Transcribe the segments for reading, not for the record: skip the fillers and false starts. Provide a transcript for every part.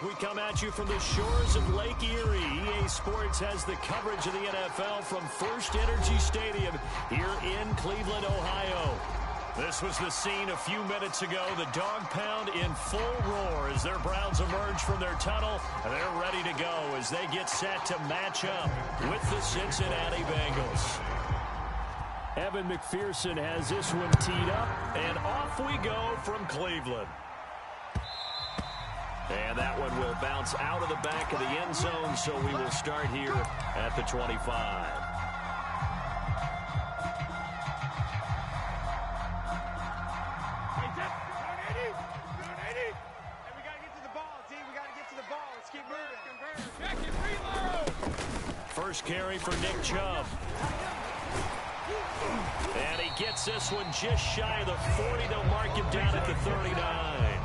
We come at you from the shores of Lake Erie. EA Sports has the coverage of the NFL from First Energy Stadium here in Cleveland, Ohio. This was the scene a few minutes ago. The dog pound in full roar as their Browns emerge from their tunnel. They're ready to go as they get set to match up with the Cincinnati Bengals. Evan McPherson has this one teed up, and off we go from Cleveland. And that one will bounce out of the back of the end zone, so we will start here at the 25. First carry for Nick Chubb. And he gets this one just shy of the 40. They'll mark him down at the 39.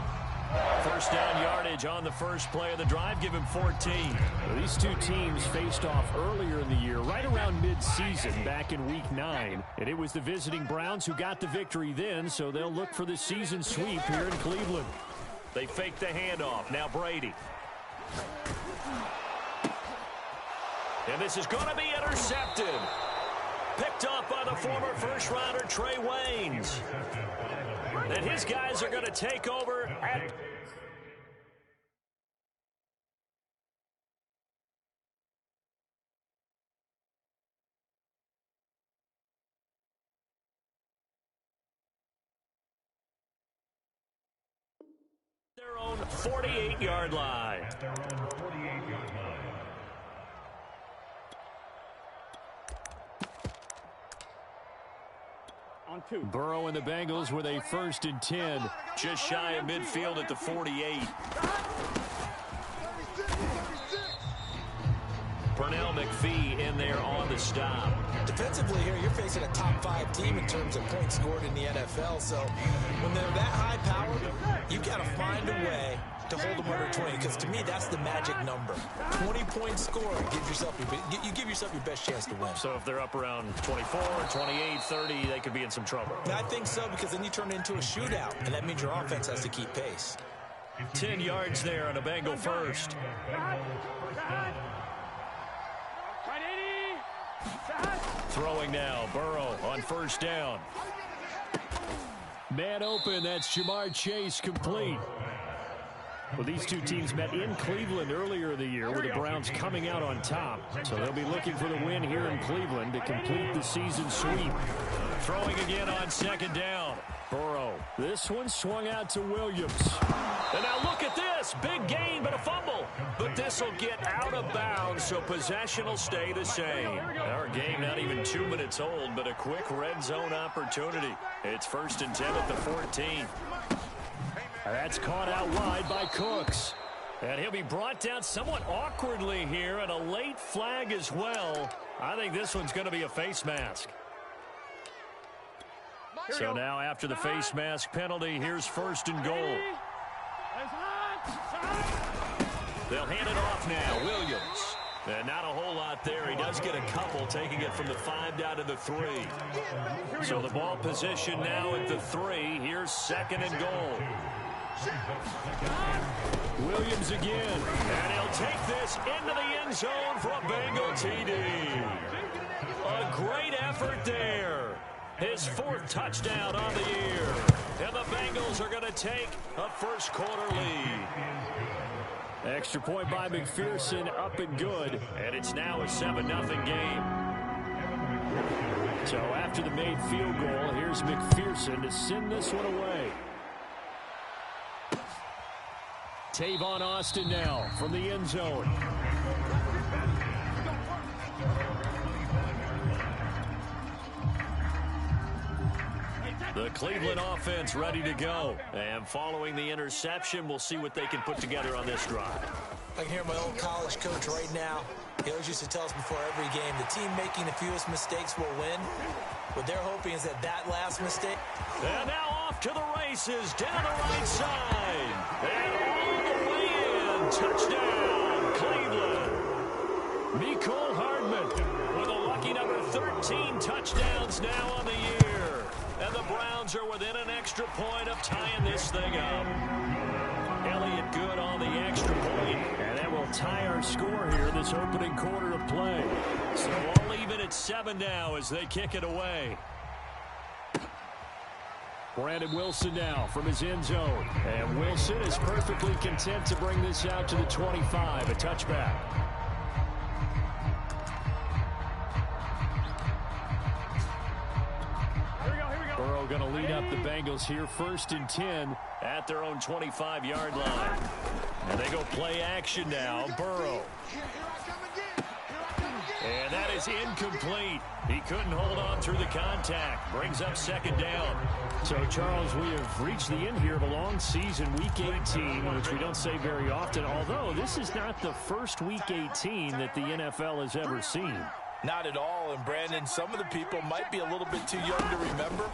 First down yardage on the first play of the drive. Give him 14. Well, these two teams faced off earlier in the year, right around mid-season, back in Week 9. And it was the visiting Browns who got the victory then, so they'll look for the season sweep here in Cleveland. They fake the handoff. Now Brady. And this is going to be intercepted. Picked up by the former first-rounder Trey Waynes. And his guys are going to take over at... their own 48-yard line. Burrow and the Bengals with a 1st and 10. Just shy of midfield at the 48. Pernell McPhee in there on the stop. Defensively here, you're facing a top 5 team in terms of points scored in the NFL. So when they're that high powered, you got to find a way to hold them under 20. Because to me, that's the magic number. 20-point score. You give yourself your best chance to win. So if they're up around 24, 28, 30, they could be in some trouble. I think so, because then you turn it into a shootout, and that means your offense has to keep pace. 10 yards there on a Bengal first. Throwing now, Burrow on first down. Man open, that's Jamar Chase, complete. Well, these two teams met in Cleveland earlier in the year with the Browns coming out on top. So they'll be looking for the win here in Cleveland to complete the season sweep. Throwing again on second down. Burrow. This one swung out to Williams. And now look at this. Big gain, but a fumble. But this will get out of bounds, so possession will stay the same. Our game not even 2 minutes old, but a quick red zone opportunity. It's 1st and 10 at the 14. That's caught out wide by Cooks. And he'll be brought down somewhat awkwardly here, and a late flag as well. I think this one's going to be a face mask. So now after the face mask penalty, here's 1st and goal. They'll hand it off now. Williams. And not a whole lot there. He does get a couple, taking it from the 5 down to the 3. So the ball position now at the 3. Here's 2nd and goal. Williams again. And he'll take this into the end zone for a Bengal TD. A great effort there. His 4th touchdown on the year. And the Bengals are going to take a first quarter lead. Extra point by McPherson, up and good. And it's now a 7-0 game. So after the made field goal, here's McPherson to send this one away. Tavon Austin now from the end zone. The Cleveland offense ready to go. And following the interception, we'll see what they can put together on this drive. I can hear my old college coach right now. He always used to tell us before every game, the team making the fewest mistakes will win. What they're hoping is that last mistake. And now off to the races, down the right side. And all the way in. Touchdown, Cleveland. Mecole Hardman with a lucky number 13 touchdowns now on the year. And the Browns are within an extra point of tying this thing up. Elliott good on the extra point. tie our score here this opening quarter of play. So all even at 7 now as they kick it away. Brandon Wilson now from his end zone. And Wilson is perfectly content to bring this out to the 25, a touchback. Burrow going to lead up the Bengals here, 1st and 10 at their own 25-yard line. And they go play action now. Burrow. And that is incomplete. He couldn't hold on through the contact. Brings up 2nd down. So, Charles, we have reached the end here of a long season, Week 18, which we don't say very often, although this is not the first Week 18 that the NFL has ever seen. Not at all, and Brandon, some of the people might be a little bit too young to remember,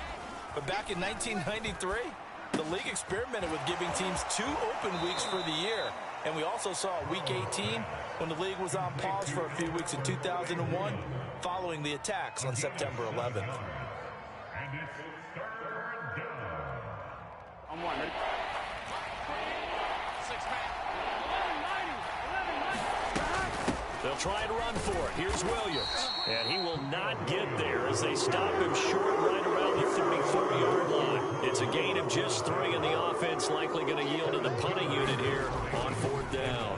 but back in 1993, the league experimented with giving teams 2 open weeks for the year, and we also saw Week 18 when the league was on pause for a few weeks in 2001 following the attacks on September 11th. I'm one, ready? They'll try and run for it. Here's Williams. And he will not get there as they stop him short right around the 34-yard line. It's a gain of just 3, and the offense likely going to yield to the punting unit here on 4th down.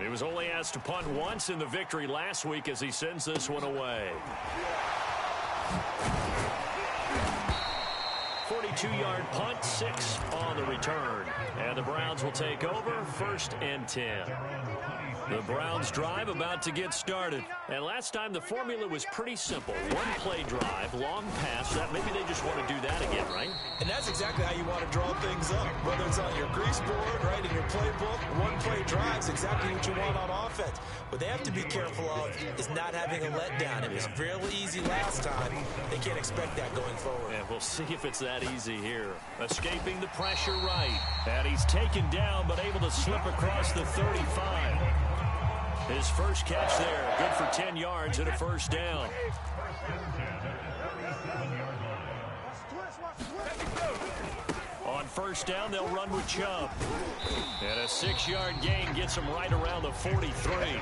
He was only asked to punt once in the victory last week as he sends this one away. 42-yard punt, 6 on the return. And the Browns will take over, 1st and 10. The Browns drive about to get started. And last time the formula was pretty simple. 1-play drive, long pass. Maybe they just want to do that again, right? And that's exactly how you want to draw things up. Whether it's on your grease board, right, in your playbook, 1-play drive's exactly what you want on offense. What they have to be careful of is not having a letdown. It was fairly easy last time. They can't expect that going forward. And we'll see if it's that easy here. Escaping the pressure right. And he's taken down but able to slip across the 35. His first catch there, good for 10 yards and a 1st down. On 1st down, they'll run with Chubb. And a 6-yard gain gets him right around the 43.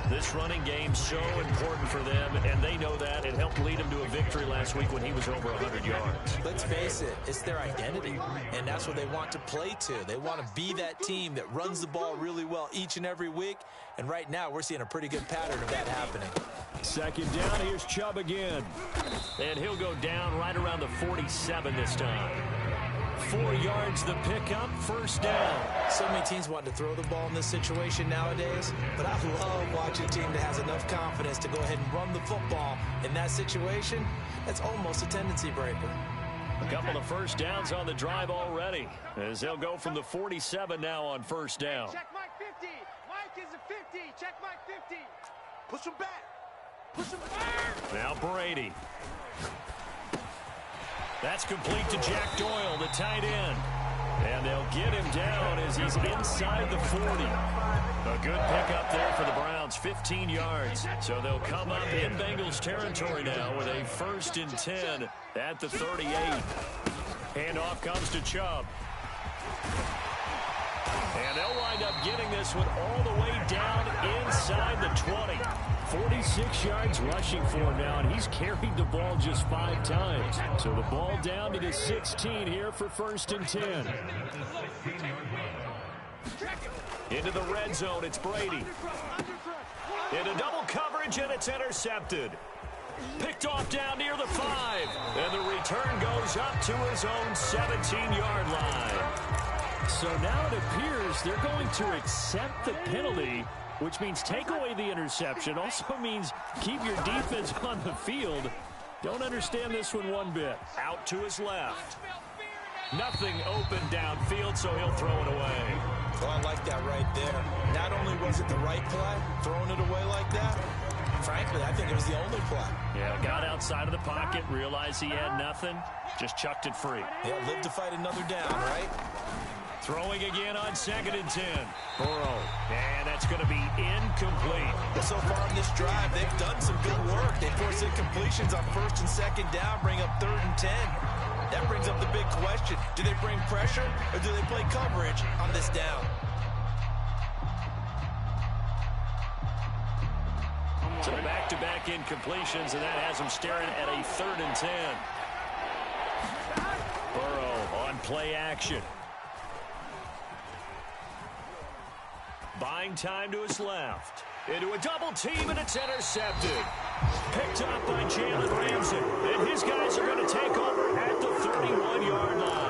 This running game's so important for them, and they know that. It helped lead him to a victory last week when he was over 100 yards. Let's face it, it's their identity, and that's what they want to play to. They want to be that team that runs the ball really well each and every week, and right now we're seeing a pretty good pattern of that happening. 2nd down, here's Chubb again. And he'll go down right around the 47 this time. 4 yards the pickup, 1st down. So many teams want to throw the ball in this situation nowadays, but I love watching a team that has enough confidence to go ahead and run the football in that situation. That's almost a tendency breaker. A couple of 1st downs on the drive already, as they'll go from the 47 now on 1st down. Check Mike 50. Mike is a 50. Check Mike 50. Push him back. Push him back. Now Brady. That's complete to Jack Doyle, the tight end. And they'll get him down as he's inside the 40. A good pickup there for the Browns, 15 yards. So they'll come up in Bengals territory now with a 1st and 10 at the 38. Handoff comes to Chubb. And they'll wind up getting this one all the way down inside the 20. 46 yards rushing for him now, and he's carried the ball just 5 times. So the ball down to the 16 here for 1st and 10. Into the red zone, it's Brady. Into double coverage, and it's intercepted. Picked off down near the 5. And the return goes up to his own 17-yard line. So now it appears they're going to accept the penalty, which means take away the interception. Also means keep your defense on the field. Don't understand this one bit. Out to his left. Nothing open downfield, so he'll throw it away. Well, I like that right there. Not only was it the right play, throwing it away like that, frankly, I think it was the only play. Yeah, got outside of the pocket, realized he had nothing, just chucked it free. Yeah, live to fight another down, right? Throwing again on 2nd and 10. Burrow. And that's going to be incomplete. Well, so far in this drive, they've done some good work. They force incompletions on 1st and 2nd down, bring up 3rd and 10. That brings up the big question. Do they bring pressure or do they play coverage on this down? So back-to-back incompletions, and that has him staring at a 3rd and 10. Burrow on play action. Buying time to his left. Into a double team, and it's intercepted. Picked up by Jalen Ramsey. And his guys are going to take over at the 31-yard line.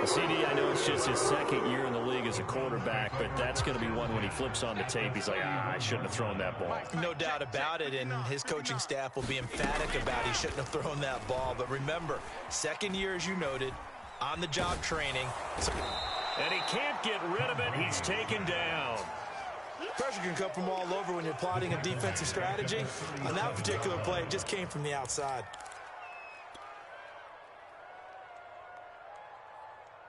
CD, I know it's just his 2nd year in the league as a quarterback, but that's going to be one when he flips on the tape. He's like, I shouldn't have thrown that ball. No doubt about it, and his coaching staff will be emphatic about he shouldn't have thrown that ball. But remember, 2nd year, as you noted, on-the-job training. And he can't get rid of it. He's taken down. Pressure can come from all over when you're plotting a defensive strategy. On that particular play, it just came from the outside.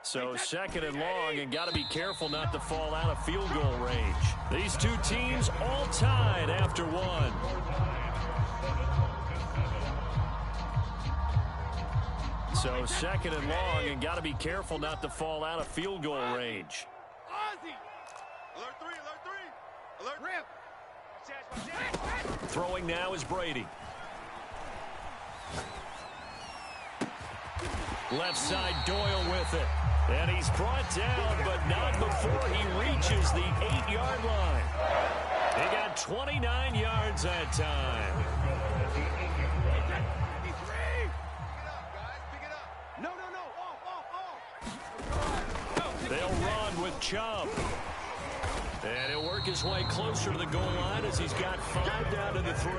So 2nd and long, and got to be careful not to fall out of field goal range. These two teams all tied after one. So 2nd and long, and got to be careful not to fall out of field goal range. Alert 3, alert 3. Alert. Rip. Throwing now is Brady. Left side Doyle with it. And he's brought down, but not before he reaches the 8-yard line. He got 29 yards that time. No. Off. They'll run with Chubb. And he'll work his way closer to the goal line as he's got 5 down to the 3.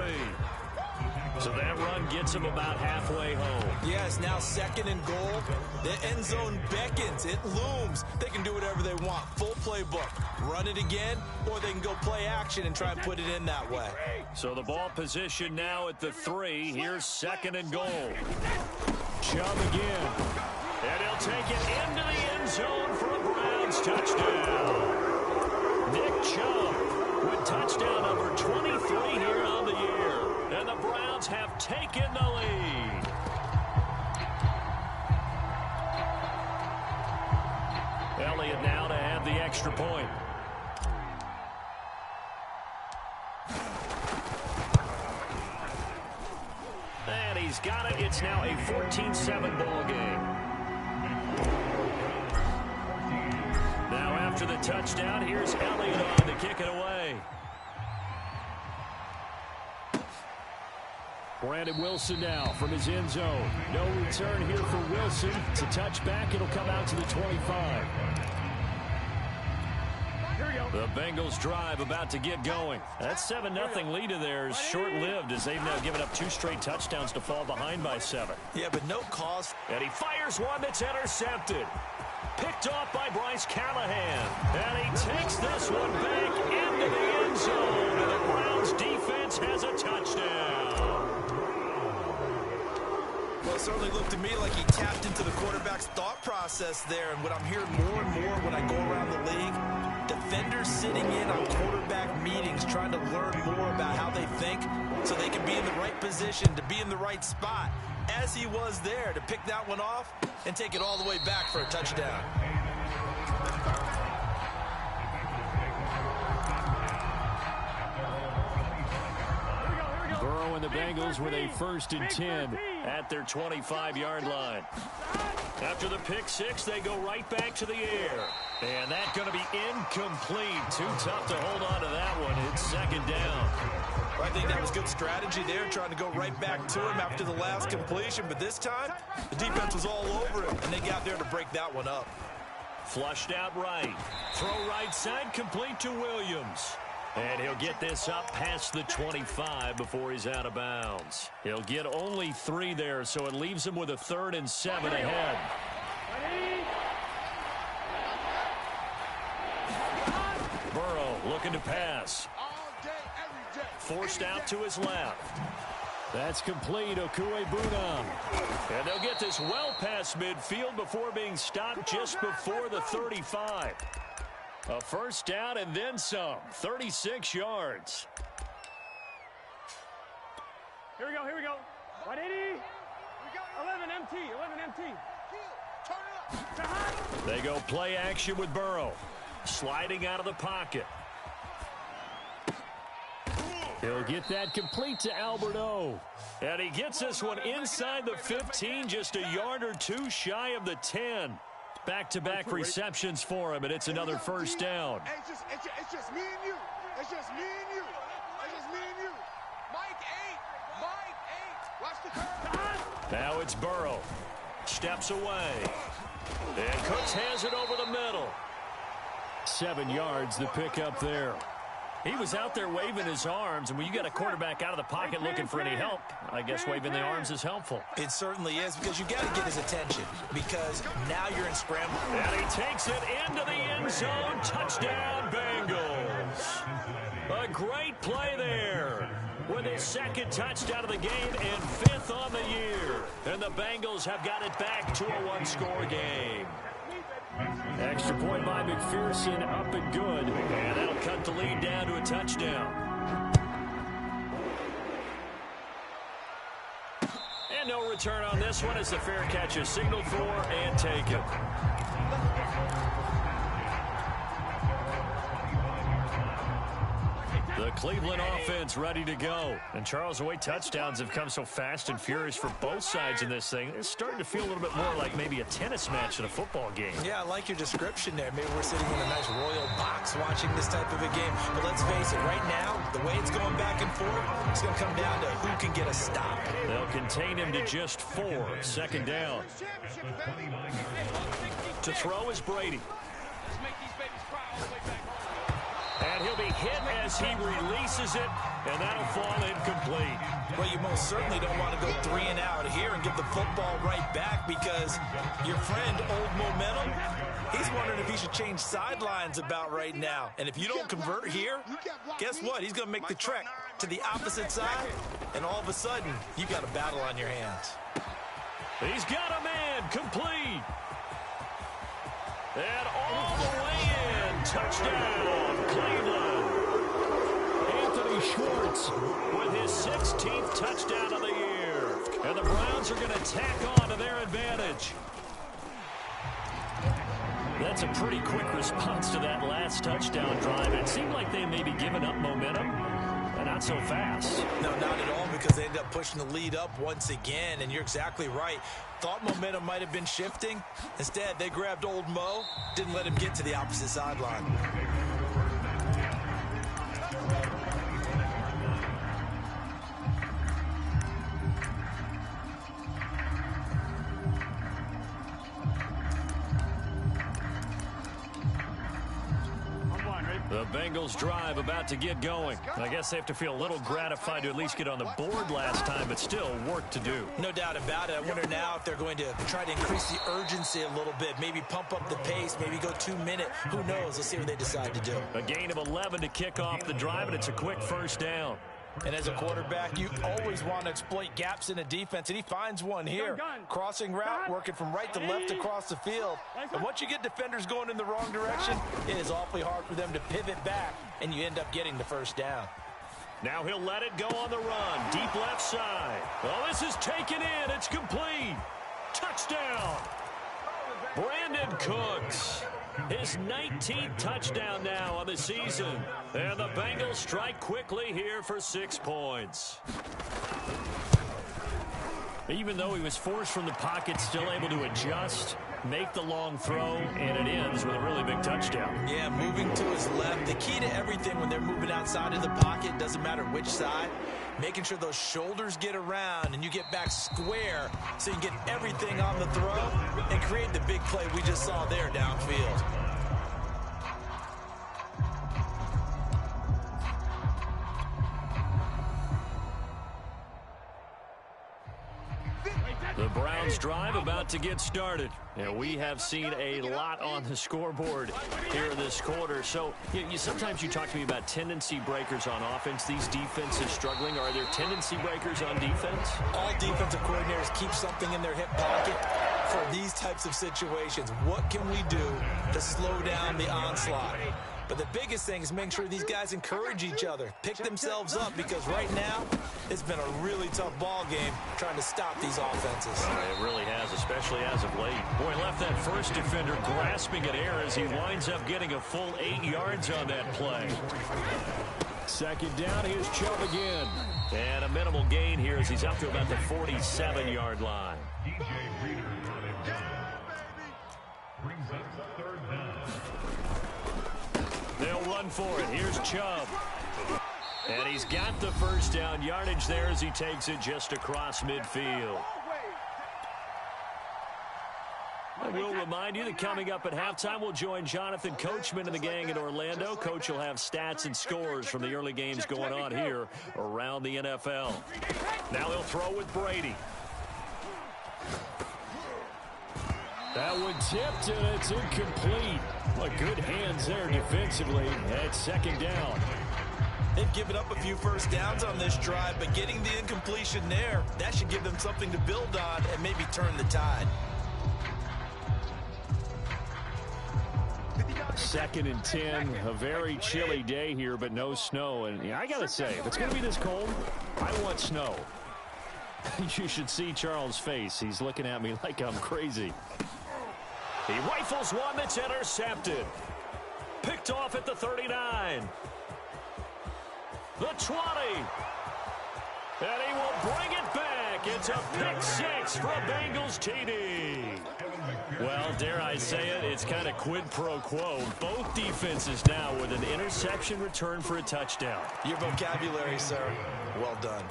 So that run gets him about halfway home. Yes, now 2nd and goal. The end zone beckons. It looms. They can do whatever they want. Full playbook. Run it again, or they can go play action and try and put it in that way. So the ball position now at the 3. Here's 2nd and goal. Chubb again. And he'll take it into the end zone for a Browns touchdown. Nick Chubb with touchdown number 23 here on the year. And the Browns have taken the lead. Elliott now to have the extra point. And he's got it. It's now a 14-7 ball game. Now after the touchdown, here's Elliott on to kick it away. Brandon Wilson now from his end zone. No return here for Wilson. It's a touchback. It'll come out to the 25. The Bengals drive about to get going. That 7-0 lead of theirs short-lived as they've now given up 2 straight touchdowns to fall behind by 7. Yeah, but no cause. And he fires one that's intercepted. Picked off by Bryce Callahan. And he takes this one back into the end zone. And the Browns defense has a touchdown. Well, it certainly looked to me like he tapped into the quarterback's thought process there. And what I'm hearing more and more when I go around the league, defenders sitting in on quarterback meetings trying to learn more about how they think so they can be in the right position, to be in the right spot, as he was there, to pick that one off and take it all the way back for a touchdown. Burrow and the Bengals with a 1st and 10 at their 25-yard line. After the pick 6, they go right back to the air. And that's going to be incomplete. Too tough to hold on to that one. It's 2nd down. Well, I think that was good strategy there, trying to go right back to him after the last completion. But this time, the defense was all over him, and they got there to break that one up. Flushed out right. Throw right side, complete to Williams. And he'll get this up past the 25 before he's out of bounds. He'll get only 3 there, so it leaves him with a 3rd and 7 ahead. Burrow looking to pass. Forced out to his left. That's complete. Okuegbunam. And they'll get this well past midfield before being stopped just before the 35. A 1st down and then some. 36 yards. Here we go. 180. 11 MT. They go play action with Burrow. Sliding out of the pocket. He'll get that complete to Alberto. And he gets this one inside the 15, just a yard or two shy of the 10. Back-to-back receptions for him, and it's another first down. It's just me and you. It's just me and you. It's just me and you. Mike 8. Mike 8. Watch the curve. Now it's Burrow. Steps away. And Cooks has it over the middle. 7 yards, the pickup there. He was out there waving his arms, and when you got a quarterback out of the pocket looking for any help, I guess waving the arms is helpful. It certainly is, because you got to get his attention, because now you're in scramble. And he takes it into the end zone. Touchdown, Bengals. A great play there with his second touchdown of the game and 5th on the year. And the Bengals have got it back to a one-score game. Extra point by McPherson, up and good. And that'll cut the lead down to a touchdown. And no return on this one as the fair catch is signaled for and taken. The Cleveland offense ready to go. And Charles, the way touchdowns have come so fast and furious for both sides in this thing, it's starting to feel a little bit more like maybe a tennis match in a football game. Yeah, I like your description there. Maybe we're sitting in a nice royal box watching this type of a game. But let's face it, right now, the way it's going back and forth, it's going to come down to who can get a stop. They'll contain him to just 4. Second down. To throw is Brady. And he'll be hit as he releases it, and that'll fall incomplete. Well, you most certainly don't want to go 3 and out here and give the football right back, because your friend, Old Momentum, he's wondering if he should change sidelines about right now. And if you don't convert here, guess what? He's going to make the trek to the opposite side, and all of a sudden, you got a battle on your hands. He's got a man complete. And all the way in. Touchdown, Cleveland. Anthony Schwartz with his 16th touchdown of the year. And the Browns are going to tack on to their advantage. That's a pretty quick response to that last touchdown drive. It seemed like they may be giving up momentum, but not so fast. No, not at all, because they ended up pushing the lead up once again, and you're exactly right. Thought momentum might have been shifting. Instead, they grabbed Old Mo, didn't let him get to the opposite sideline. The Bengals drive about to get going. I guess they have to feel a little gratified to at least get on the board last time, but still work to do. No doubt about it. I wonder now if they're going to try to increase the urgency a little bit, maybe pump up the pace, maybe go 2 minute. Who knows? Let's see what they decide to do. A gain of 11 to kick off the drive, and it's a quick first down. And as a quarterback, you always want to exploit gaps in a defense, and he finds one here. Crossing route, working from right to left across the field. And once you get defenders going in the wrong direction, it is awfully hard for them to pivot back, and you end up getting the first down. Now he'll let it go on the run. Deep left side. Oh, this is taken in. It's complete. Touchdown. Brandon Cooks. His 19th touchdown now on the season. And the Bengals strike quickly here for 6 points. Even though he was forced from the pocket, still able to adjust, make the long throw, and it ends with a really big touchdown. Yeah, moving to his left. The key to everything when they're moving outside of the pocket, doesn't matter which side, making sure those shoulders get around and you get back square so you can get everything on the throw and create the big play we just saw there downfield. The Browns drive about to get started. Now, we have seen a lot on the scoreboard here in this quarter. So, sometimes you talk to me about tendency breakers on offense. These defenses struggling. Are there tendency breakers on defense? All defensive coordinators keep something in their hip pocket for these types of situations. What can we do to slow down the onslaught? But the biggest thing is making sure these guys encourage each other, pick themselves up, because right now it's been a really tough ball game trying to stop these offenses. It really has, especially as of late. Boy, left that first defender grasping at air as he winds up getting a full 8 yards on that play. Second down, here's Chubb again. And a minimal gain here as he's up to about the 47-yard line. They'll run for it. Here's Chubb. And he's got the first down yardage there as he takes it just across midfield. I will remind you that coming up at halftime, we'll join Jonathan Coachman and the gang in Orlando. Coach will have stats and scores from the early games going on here around the NFL. Now he'll throw with Brady. That one tipped, and it's incomplete. Well, good hands there defensively at second down. They've given up a few first downs on this drive, but getting the incompletion there, that should give them something to build on and maybe turn the tide. Second and 10, a very chilly day here, but no snow. And yeah, I got to say, if it's going to be this cold, I want snow. You should see Charles' face. He's looking at me like I'm crazy. He rifles one that's intercepted. Picked off at the 39. The 20. And he will bring it back. It's a pick six for a Bengals TD. Well, dare I say it, it's kind of quid pro quo. Both defenses now with an interception return for a touchdown. Your vocabulary, sir. Well done.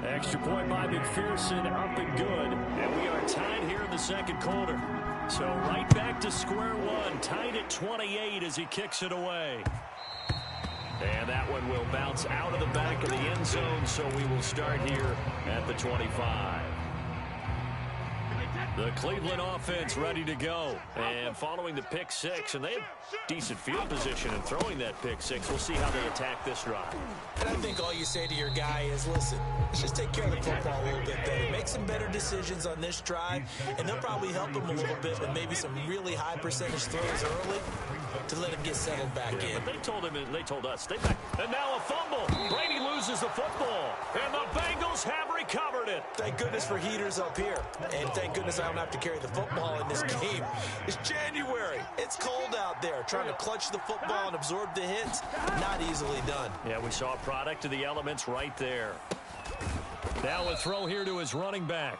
Extra point by McPherson, up and good. And we are tied here in the second quarter. So right back to square one, tied at 28 as he kicks it away. And that one will bounce out of the back of the end zone, so we will start here at the 25. The Cleveland offense ready to go. And following the pick six, and they have decent field position in throwing that pick six. We'll see how they attack this drive. And I think all you say to your guy is, listen, let's just take care of the football a little bit better. Make some better decisions on this drive, and they'll probably help him a little bit with maybe some really high percentage throws early to let him get settled back in. But they told him, and they told us, stay back. And now a fumble. Brady loses the football, and the Bengals have recovered it. Thank goodness for heaters up here, and thank goodness I don't have to carry the football in this game. It's January. It's cold out there. Trying to clutch the football and absorb the hits, not easily done. Yeah, we saw a product of the elements right there. Now a throw here to his running back.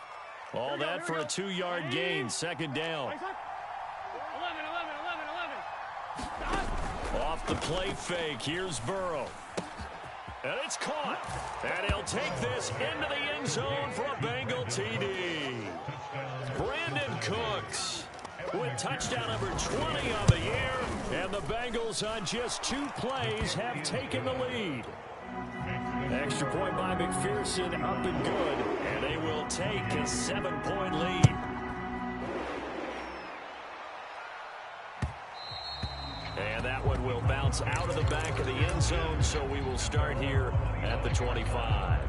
All that for a 2-yard gain, second down. Off the play fake, here's Burrow. And it's caught. And he'll take this into the end zone for a Bengal TD. Brandon Cooks with touchdown number 20 on the year. And the Bengals on just 2 plays have taken the lead. Extra point by McPherson, up and good. And they will take a 7-point lead. And that one will bounce out of the back of the end zone, so we will start here at the 25.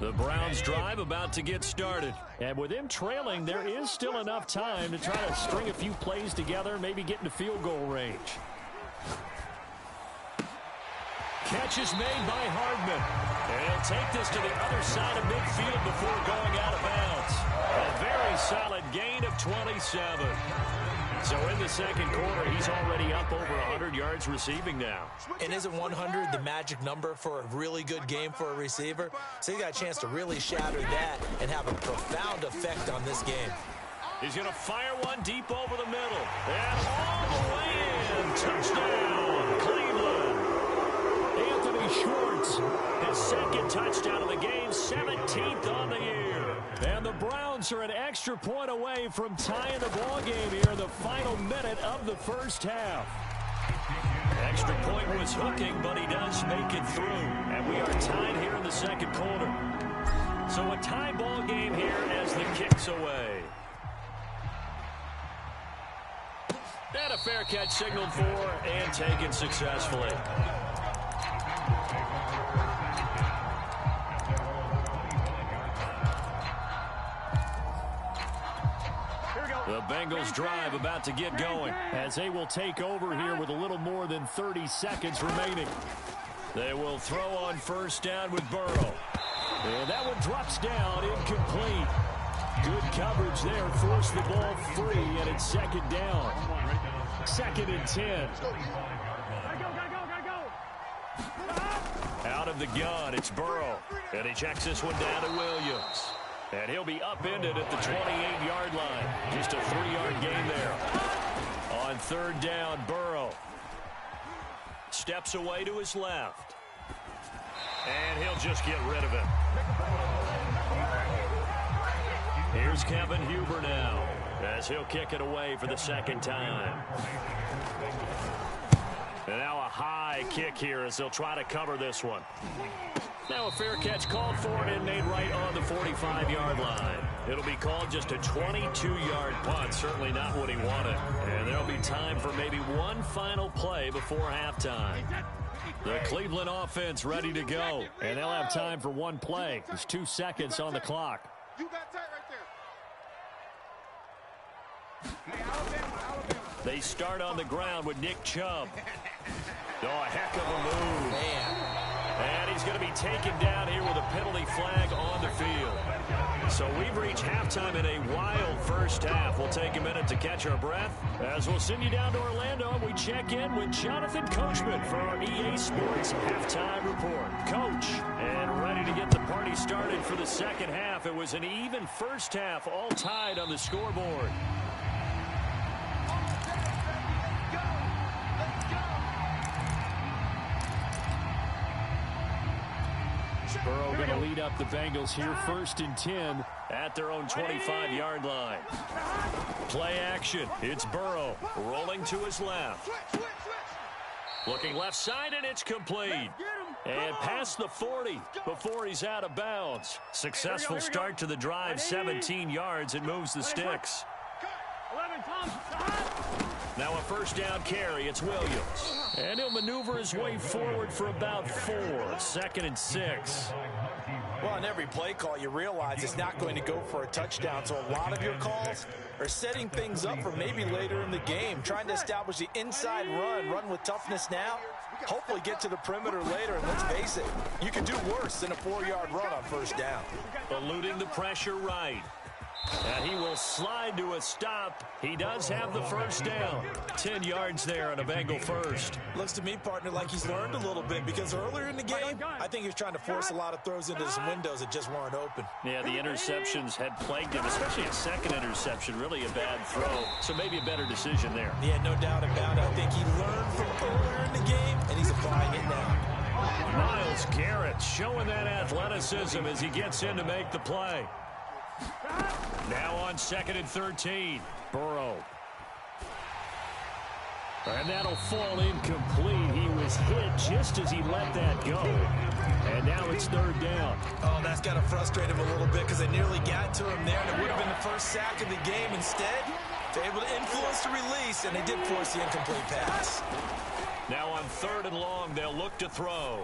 The Browns drive about to get started. And with them trailing, there is still enough time to try to string a few plays together, maybe get into field goal range. Catch is made by Hardman. And he'll take this to the other side of midfield before going out of bounds. A very solid gain of 27. So in the second quarter, he's already up over 100 yards receiving now. And isn't 100 the magic number for a really good game for a receiver? So he got a chance to really shatter that and have a profound effect on this game. He's going to fire one deep over the middle. And all the way in. Touchdown, Cleveland. Anthony Schwartz, his second touchdown of the game, 17th on the year. And the Browns are an extra point away from tying the ball game here in the final minute of the first half. Extra point was hooking, but he does make it through. And we are tied here in the second quarter. So a tie ball game here as the kick's away. And a fair catch signaled for and taken successfully. The Bengals drive about to get going as they will take over here with a little more than 30 seconds remaining. They will throw on first down with Burrow. And that one drops down, incomplete. Good coverage there, forced the ball free, and it's second down. 2nd and 10. Out of the gun, it's Burrow. And he checks this one down to Williams. And he'll be upended at the 28-yard line. Just a 3-yard gain there. On 3rd down, Burrow steps away to his left. And he'll just get rid of it. Here's Kevin Huber now, as he'll kick it away for the 2nd time. And now a high kick here as they'll try to cover this one. Now a fair catch called for and made right on the 45-yard line. It'll be called just a 22-yard punt. Certainly not what he wanted. And there'll be time for maybe one final play before halftime. The Cleveland offense ready to go. And they'll have time for one play. There's 2 seconds on the clock. You got tight right there. They start on the ground with Nick Chubb. Oh, a heck of a move. Man. And he's going to be taken down here with a penalty flag on the field. So we've reached halftime in a wild first half. We'll take a minute to catch our breath as we'll send you down to Orlando and we check in with Jonathan Coachman for our EA Sports Halftime Report. Coach, and ready to get the party started for the second half. It was an even first half, all tied on the scoreboard. Burrow going to lead up the Bengals here, 1st and 10 at their own 25-yard line. Play action. It's Burrow rolling to his left. Looking left side, and it's complete. And past the 40 before he's out of bounds. Successful start to the drive, 17 yards, and moves the sticks. Now a 1st down carry. It's Williams. And he'll maneuver his way forward for about 4. 2nd and 6. Well, on every play call, you realize it's not going to go for a touchdown. So a lot of your calls are setting things up for maybe later in the game, trying to establish the inside run with toughness now, hopefully get to the perimeter later. And let's face it, you can do worse than a 4-yard run on 1st down. Eluding the pressure right. And he will slide to a stop. He does have the 1st down. 10 yards there on a Bengal first. Looks to me, partner, like he's learned a little bit because earlier in the game, I think he was trying to force a lot of throws into some windows that just weren't open. Yeah, the interceptions had plagued him, especially a 2nd interception. Really a bad throw. So maybe a better decision there. Yeah, no doubt about it. I think he learned from earlier in the game, and he's applying it now. Myles Garrett showing that athleticism as he gets in to make the play. Now on 2nd and 13. Burrow. And that'll fall incomplete. He was hit just as he let that go. And now it's 3rd down. Oh, that's got to frustrate him a little bit because they nearly got to him there, and it would have been the 1st sack of the game. Instead, they're able to influence the release, and they did force the incomplete pass. Now on 3rd and long, they'll look to throw.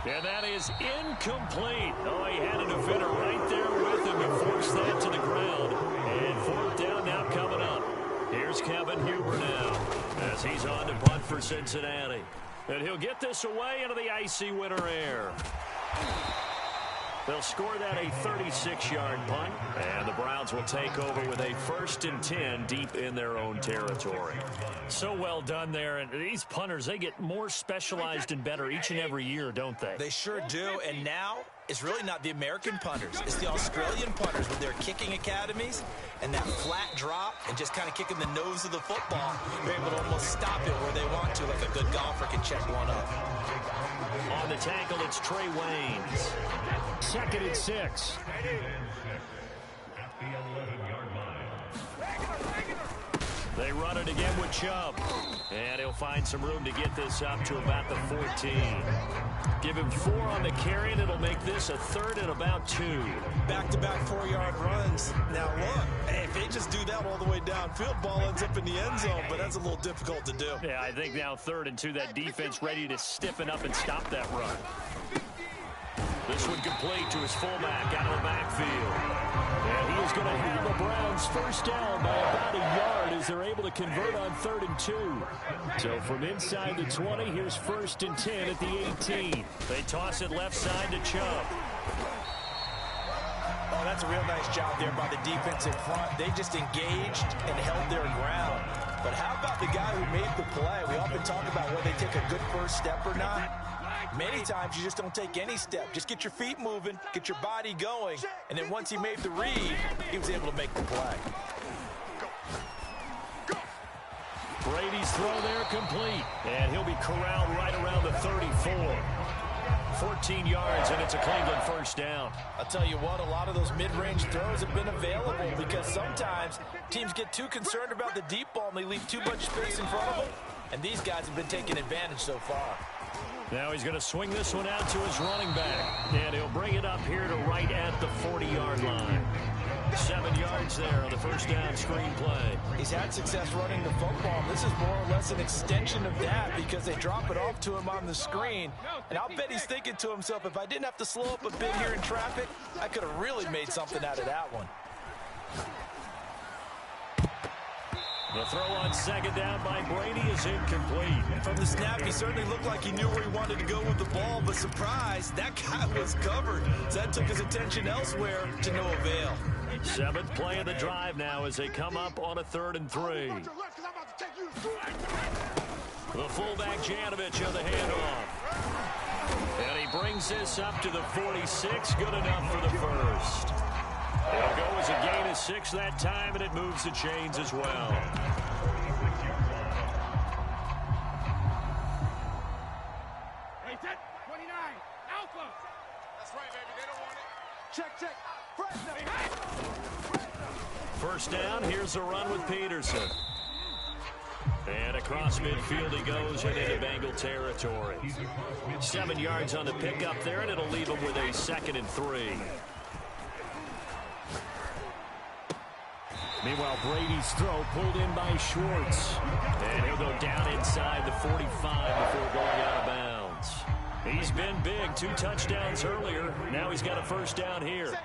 And that is incomplete. Oh, he had a defender right there with him to force that to the ground. And 4th down now coming up. Here's Kevin Huber now as he's on to punt for Cincinnati. And he'll get this away into the icy winter air. They'll score that a 36-yard punt, and the Browns will take over with a 1st and 10 deep in their own territory. So well done there, and these punters, they get more specialized and better each and every year, don't they? They sure do, and now it's really not the American punters. It's the Australian punters with their kicking academies and that flat drop and just kind of kicking the nose of the football. They're able to almost stop it where they want to, like a good golfer can check one up. On the tackle, it's Trey Waynes. 2nd and 6. They run it again with Chubb. And he'll find some room to get this up to about the 14. Give him 4 on the carry, and it'll make this a 3rd and about 2. Back-to-back 4-yard runs. Now look, if they just do that all the way downfield, ball ends up in the end zone, but that's a little difficult to do. Yeah, I think now 3rd and 2, that defense ready to stiffen up and stop that run. This one complete to his fullback out of the backfield. And he is going to have the Browns 1st down by about a yard as they're able to convert on 3rd and 2. So from inside the 20, here's 1st and 10 at the 18. They toss it left side to Chubb. Oh, that's a real nice job there by the defense in front. They just engaged and held their ground. But how about the guy who made the play? We often talk about whether they take a good first step or not. Many times you just don't take any step. Just get your feet moving, get your body going, and then once he made the read, he was able to make the play. Brady's throw there complete, and he'll be corralled right around the 34. 14 yards, and it's a Cleveland first down. I'll tell you what, a lot of those mid-range throws have been available because sometimes teams get too concerned about the deep ball and they leave too much space in front of them, and these guys have been taking advantage so far. Now he's going to swing this one out to his running back, and he'll bring it up here to right at the 40-yard line. 7 yards there on the first down screen play. He's had success running the football. This is more or less an extension of that because they drop it off to him on the screen. And I'll bet he's thinking to himself, if I didn't have to slow up a bit here in traffic, I could have really made something out of that one. The throw on second down by Brady is incomplete. From the snap, he certainly looked like he knew where he wanted to go with the ball, but surprise, that guy was covered. So that took his attention elsewhere to no avail. 7th play of the drive now as they come up on a 3rd and 3. The fullback Janovich on the handoff. And he brings this up to the 46. Good enough for the first. It'll go as a gain of 6 that time, and it moves the chains as well. Hey, 29, Alpha. That's right, baby. They don't want it. Check. First down, here's a run with Peterson. And across midfield he goes and into Bengal territory. 7 yards on the pickup there, and it'll leave him with a 2nd and 3. Meanwhile, Brady's throw pulled in by Schwartz. And he'll go down inside the 45 before going out of bounds. He's been big, 2 touchdowns earlier. Now he's got a first down here.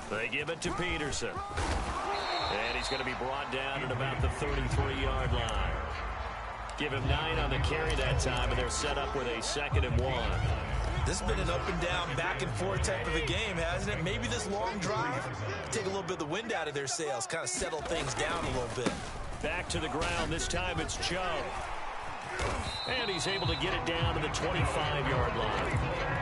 They give it to Peterson. And he's going to be brought down at about the 33-yard line. Give him 9 on the carry that time, and they're set up with a 2nd and 1. This has been an up and down, back and forth type of a game, hasn't it? Maybe this long drive, take a little bit of the wind out of their sails, kind of settle things down a little bit. Back to the ground. This time it's Chubb. And he's able to get it down to the 25-yard line.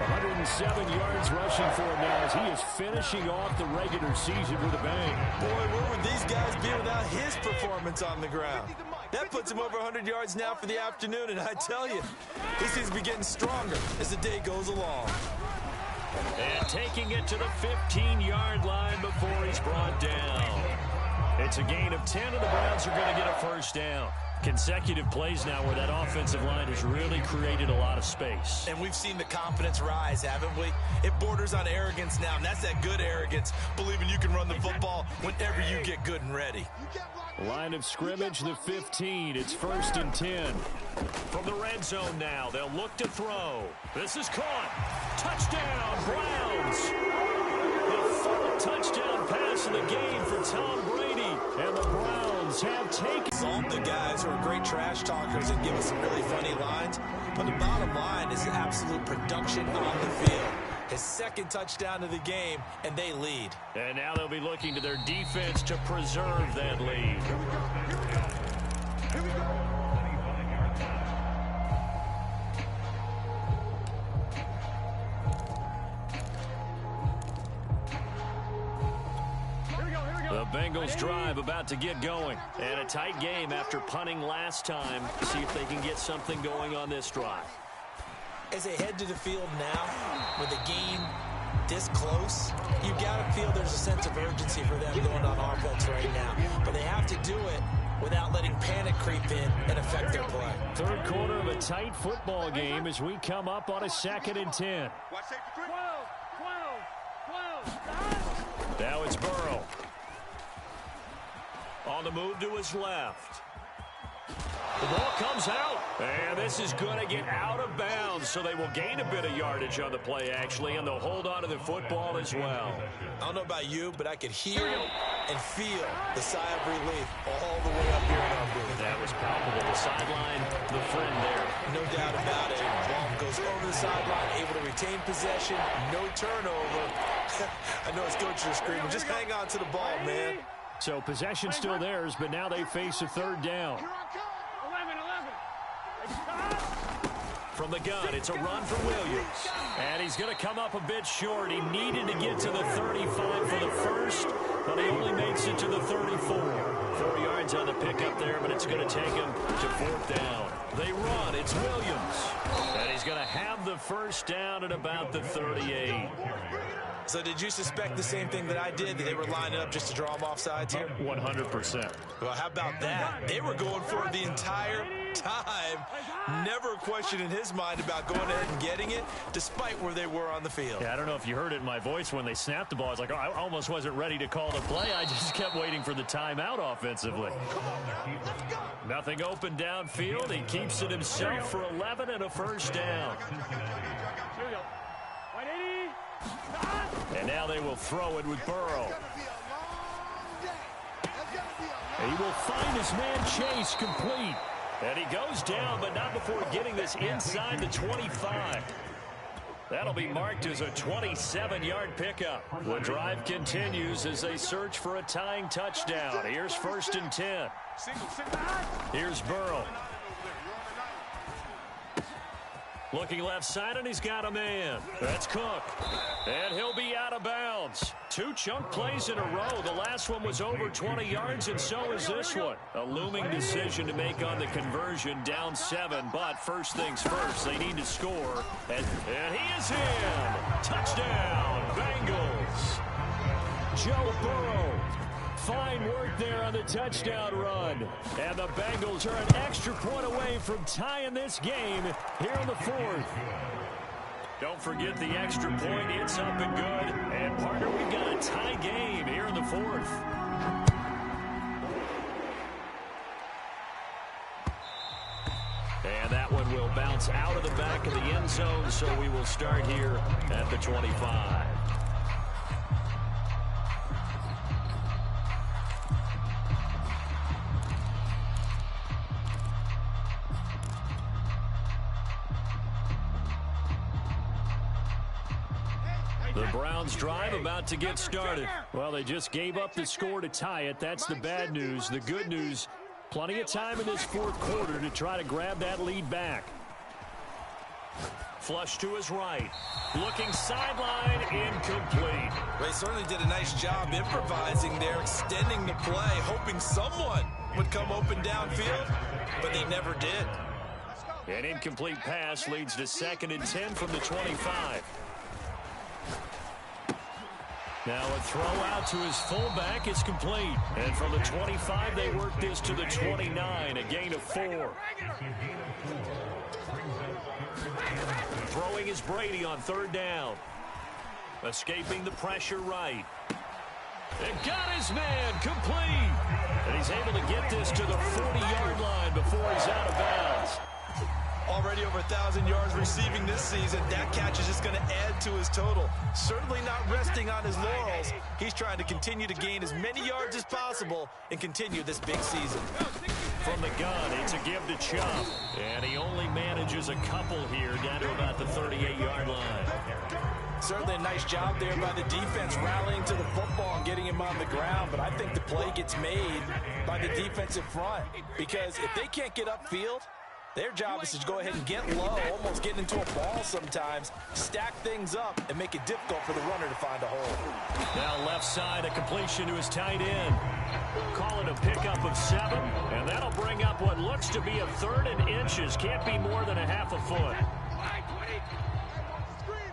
107 yards rushing for him now as he is finishing off the regular season with a bang. Boy, where would these guys be without his performance on the ground? That puts him over 100 yards now for the afternoon, and I tell you, he seems to be getting stronger as the day goes along. And taking it to the 15-yard line before he's brought down. It's a gain of 10, and the Browns are going to get a first down. Consecutive plays now where that offensive line has really created a lot of space. And we've seen the confidence rise, haven't we? It borders on arrogance now, and that's that good arrogance, believing you can run the football whenever you get good and ready. Line of scrimmage, the 15. It's 1st and 10. From the red zone now, they'll look to throw. This is caught. Touchdown, Browns. The 4th touchdown pass of the game for Tom Brady. And the Browns have taken. Salt the guys who are great trash talkers and give us some really funny lines. But the bottom line is absolute production on the field. His 2nd touchdown of the game, and they lead. And now they'll be looking to their defense to preserve that lead. Here we go. The Bengals drive about to get going. And a tight game after punting last time. See if they can get something going on this drive. As they head to the field now, with the game this close, you got to feel there's a sense of urgency for them going on offense right now. But they have to do it without letting panic creep in and affect their play. 3rd quarter of a tight football game as we come up on a 2nd and 10. Now it's Burrow. On the move to his left. The ball comes out, and this is going to get out of bounds, so they will gain a bit of yardage on the play, actually, and they'll hold on to the football as well. I don't know about you, but I could hear and feel the sigh of relief all the way up here in our booth. That was palpable. The sideline, the friend there. No doubt about it. Ball goes over the sideline, able to retain possession, no turnover. I know his coaches are screaming, just hang on to the ball, man. So possession still theirs, but now they face a third down. 11. From the gun, it's a run for Williams. And he's going to come up a bit short. He needed to get to the 35 for the first, but he only makes it to the 34. 4 yards on the pickup there, but it's going to take him to fourth down. They run. It's Williams. And he's going to have the first down at about the 38. So did you suspect the same thing that I did, that they were lining up just to draw him off sides here? 100%. Well, how about that? They were going for it the entire time. Never a question in his mind about going ahead and getting it, despite where they were on the field. Yeah, I don't know if you heard it in my voice when they snapped the ball. I was like, oh, I almost wasn't ready to call the play. I just kept waiting for the timeout offensively. Nothing open downfield. He keeps it himself for 11 and a first down. And now they will throw it with Burrow. He will find his man Chase complete. And he goes down, but not before getting this inside the 25. That'll be marked as a 27-yard pickup. The drive continues as they search for a tying touchdown. Here's 1st and 10. Here's Burrow. Looking left side, and he's got a man. That's Cook. And he'll be out of bounds. 2 chunk plays in a row. The last one was over 20 yards, and so is this one. A looming decision to make on the conversion, down 7. But first things first, they need to score. And he is in. Touchdown, Bengals. Joe Burrow. Fine work there on the touchdown run. And the Bengals are an extra point away from tying this game here in the 4th. Don't forget the extra point. It's up and good. And, partner, we've got a tie game here in the 4th. And that one will bounce out of the back of the end zone, so we will start here at the 25. The Browns drive about to get started. Well, they just gave up the score to tie it. That's the bad news. The good news, plenty of time in this 4th quarter to try to grab that lead back. Flush to his right. Looking sideline, incomplete. They certainly did a nice job improvising there, extending the play, hoping someone would come open downfield, but they never did. An incomplete pass leads to 2nd and 10 from the 25. Now a throw out to his fullback is complete. And from the 25, they work this to the 29, a gain of 4. Throwing is Brady on 3rd down. Escaping the pressure right. And got his man complete. And he's able to get this to the 40-yard line before he's out of bounds. Already over 1,000 yards receiving this season. That catch is just going to add to his total. Certainly not resting on his laurels. He's trying to continue to gain as many yards as possible and continue this big season. From the gun, it's a give to Chubb. And he only manages a couple here down to about the 38-yard line. Certainly a nice job there by the defense rallying to the football and getting him on the ground. But I think the play gets made by the defensive front. Because if they can't get upfield, their job is to go ahead and get low, almost getting into a ball sometimes, stack things up, and make it difficult for the runner to find a hole. Now left side, a completion to his tight end. Call it a pickup of 7, and that'll bring up what looks to be a 3rd and inches. Can't be more than a half a foot.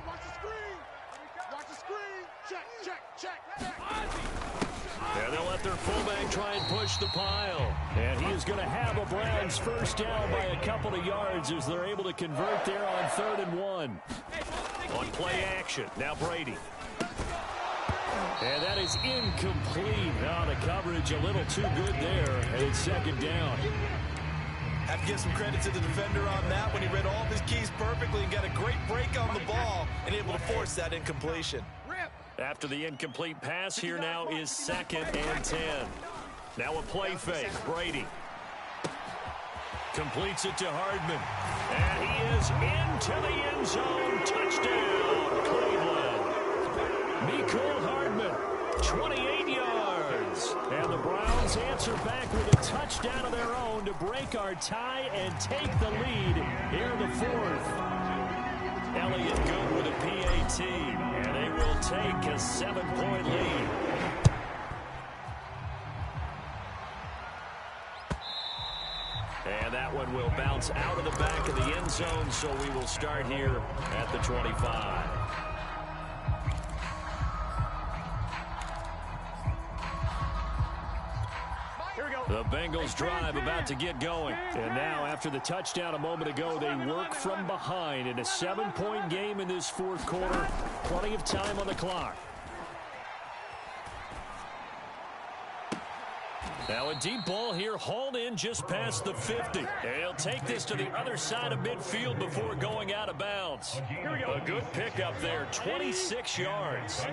Watch the screen. Check. And they'll let their fullback try and push the pile. And he is going to have a Browns first down by a couple of yards as they're able to convert there on 3rd and 1. On play action, now Brady. And that is incomplete. Now the coverage a little too good there, and it's 2nd down. Have to give some credit to the defender on that when he read all of his keys perfectly and got a great break on the ball and able to force that incompletion. After the incomplete pass, here now is 2nd and 10. Now a play fake. Brady. Completes it to Hardman. And he is into the end zone. Touchdown, Cleveland. Mecole Hardman, 28 yards. And the Browns answer back with a touchdown of their own to break our tie and take the lead here in the fourth. Elliott good with a PAT, and they will take a 7-point lead. And that one will bounce out of the back of the end zone, so we will start here at the 25. The Bengals drive about to get going. And now, after the touchdown a moment ago, they work from behind in a 7-point game in this fourth quarter. Plenty of time on the clock. Now a deep ball here, hauled in just past the 50. And he'll take this to the other side of midfield before going out of bounds. A good pickup there, 26 yards.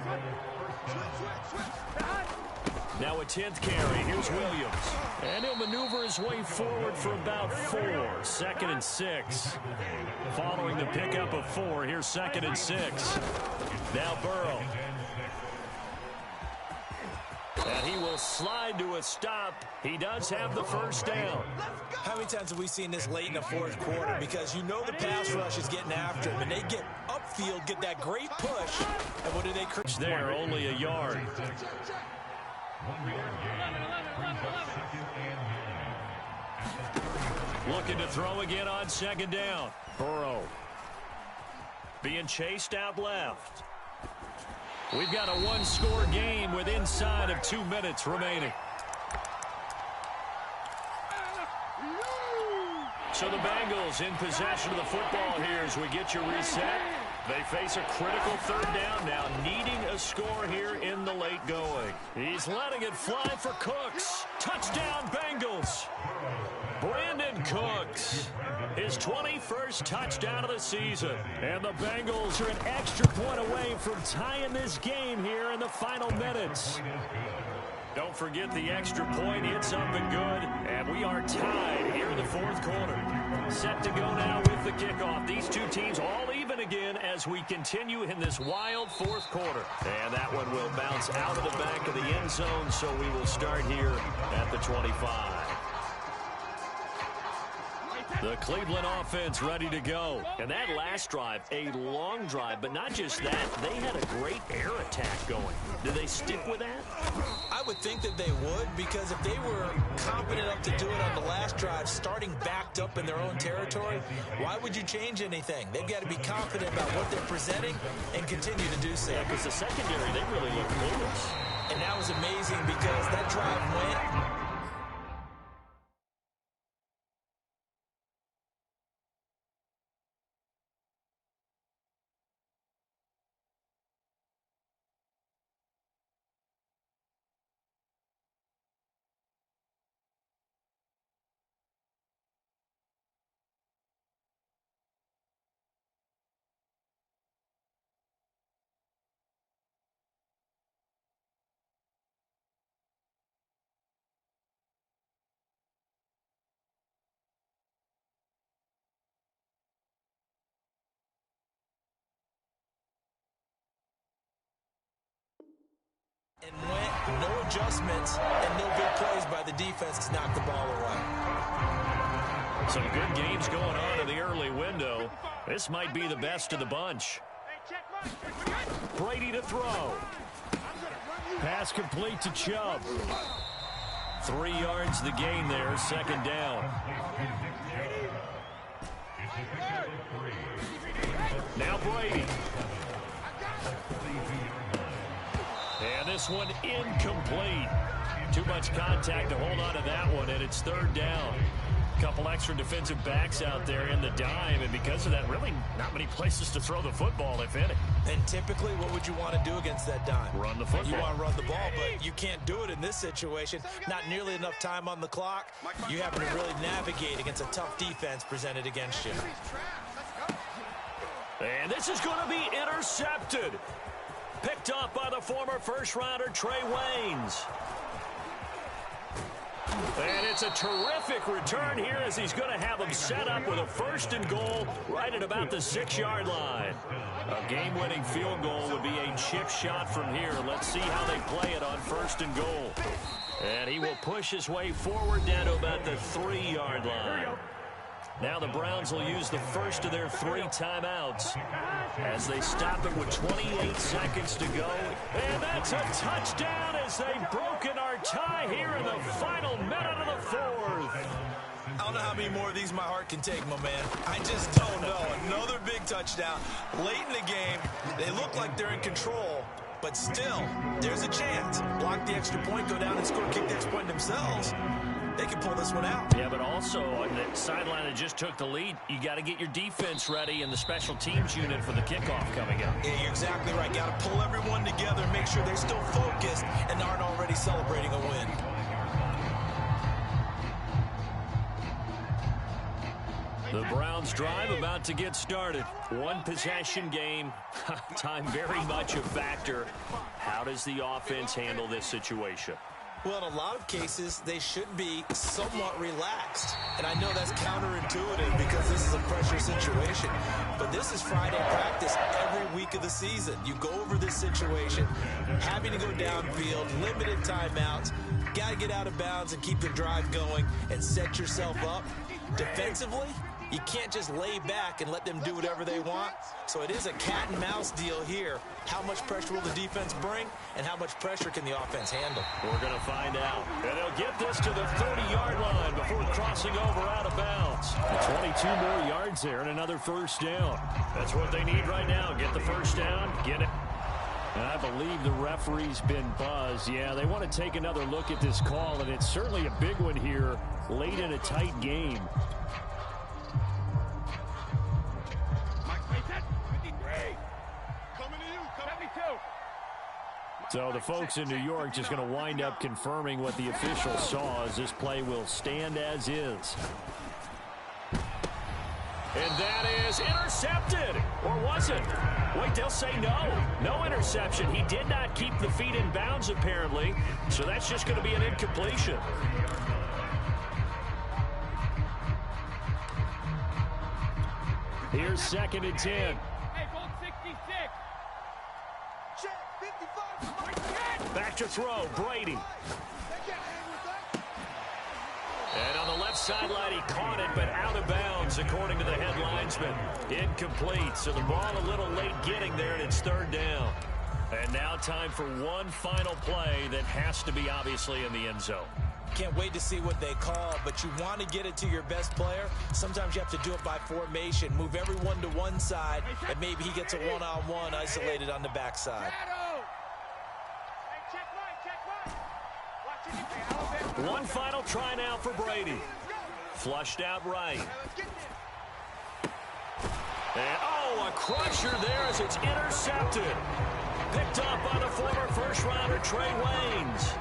Now a 10th carry. Here's Williams. And he'll maneuver his way forward for about 4. 2nd and 6. Following the pickup of 4, here's 2nd and 6. Now Burrow. And he will slide to a stop. He does have the first down. How many times have we seen this late in the fourth quarter? Because you know the pass rush is getting after him, and they get upfield, get that great push, and what do they create? There, only a yard. Looking to throw again on 2nd down. Burrow being chased out left. We've got a 1-score game with inside of 2 minutes remaining. So the Bengals in possession of the football here as we get you reset. They face a critical 3rd down now, needing a score here in the late going. He's letting it fly for Cooks. Touchdown, Bengals. Brandon Cooks, his 21st touchdown of the season. And the Bengals are an extra point away from tying this game here in the final minutes. Don't forget the extra point. It's up and good. And we are tied here in the fourth quarter. Set to go now with the kickoff. These two teams all even again as we continue in this wild fourth quarter. And that one will bounce out of the back of the end zone, so we will start here at the 25. The Cleveland offense ready to go. And that last drive, a long drive, but not just that, they had a great air attack going. Did they stick with that? I would think that they would, because if they were competent enough to do it on the last drive, starting backed up in their own territory, why would you change anything? They've got to be confident about what they're presenting and continue to do so. Yeah, because the secondary, they really look clueless. And that was amazing because that drive went... And went, no adjustments, and no big plays by the defense to knock the ball away. Some good games going on in the early window. This might be the best of the bunch. Brady to throw. Pass complete to Chubb. 3 yards the gain there, 2nd down. Now Brady. And this one incomplete. Too much contact to hold on to that one, and it's 3rd down. A couple extra defensive backs out there in the dime, and because of that, really not many places to throw the football, if any. And typically, what would you want to do against that dime? Run the football. You want to run the ball, but you can't do it in this situation. Not nearly enough time on the clock. You happen to really navigate against a tough defense presented against you. And this is going to be intercepted. Picked up by the former first-rounder Trey Waynes. And it's a terrific return here as he's going to have him set up with a 1st and goal right at about the 6-yard line. A game-winning field goal would be a chip shot from here. Let's see how they play it on 1st and goal. And he will push his way forward down to about the 3-yard line. Now the Browns will use the first of their 3 timeouts as they stop it with 28 seconds to go. And that's a touchdown as they've broken our tie here in the final minute of the 4th. I don't know how many more of these my heart can take, my man. I just don't know. Another big touchdown late in the game. They look like they're in control, but still, there's a chance. Block the extra point, go down and score, kick the extra point themselves. They can pull this one out. Yeah, but also on the sideline that just took the lead, you got to get your defense ready and the special teams unit for the kickoff coming up. Yeah, you're exactly right. Got to pull everyone together and make sure they're still focused and aren't already celebrating a win. The Browns drive about to get started. 1 possession game. Time very much a factor. How does the offense handle this situation? Well, in a lot of cases, they should be somewhat relaxed. And I know that's counterintuitive because this is a pressure situation. But this is Friday practice every week of the season. You go over this situation, having to go downfield, limited timeouts, got to get out of bounds and keep the drive going and set yourself up. Defensively, you can't just lay back and let them do whatever they want. So it is a cat and mouse deal here. How much pressure will the defense bring, and how much pressure can the offense handle? We're going to find out. And they'll get this to the 30-yard line before crossing over out of bounds. 22 more yards there and another 1st down. That's what they need right now. Get the 1st down, get it. And I believe the referee's been buzzed. Yeah, they want to take another look at this call, and it's certainly a big one here late in a tight game. So the folks in New York just going to wind up confirming what the official saw as this play will stand as is. And that is intercepted. Or was it? Wait, they'll say no. No interception. He did not keep the feet in bounds, apparently. So that's just going to be an incompletion. Here's 2nd and 10. Hey, goal 66. Check, 55. Back to throw, Brady. And on the left sideline, he caught it, but out of bounds, according to the head linesman. Incomplete, so the ball a little late getting there, and it's 3rd down. And now time for one final play that has to be obviously in the end zone. Can't wait to see what they call, but you want to get it to your best player. Sometimes you have to do it by formation. Move everyone to one side, and maybe he gets a one-on-one isolated on the backside. One final try now for Brady. Flushed out right. And, oh, a crusher there as it's intercepted. Picked up by the former first-rounder Trey Waynes.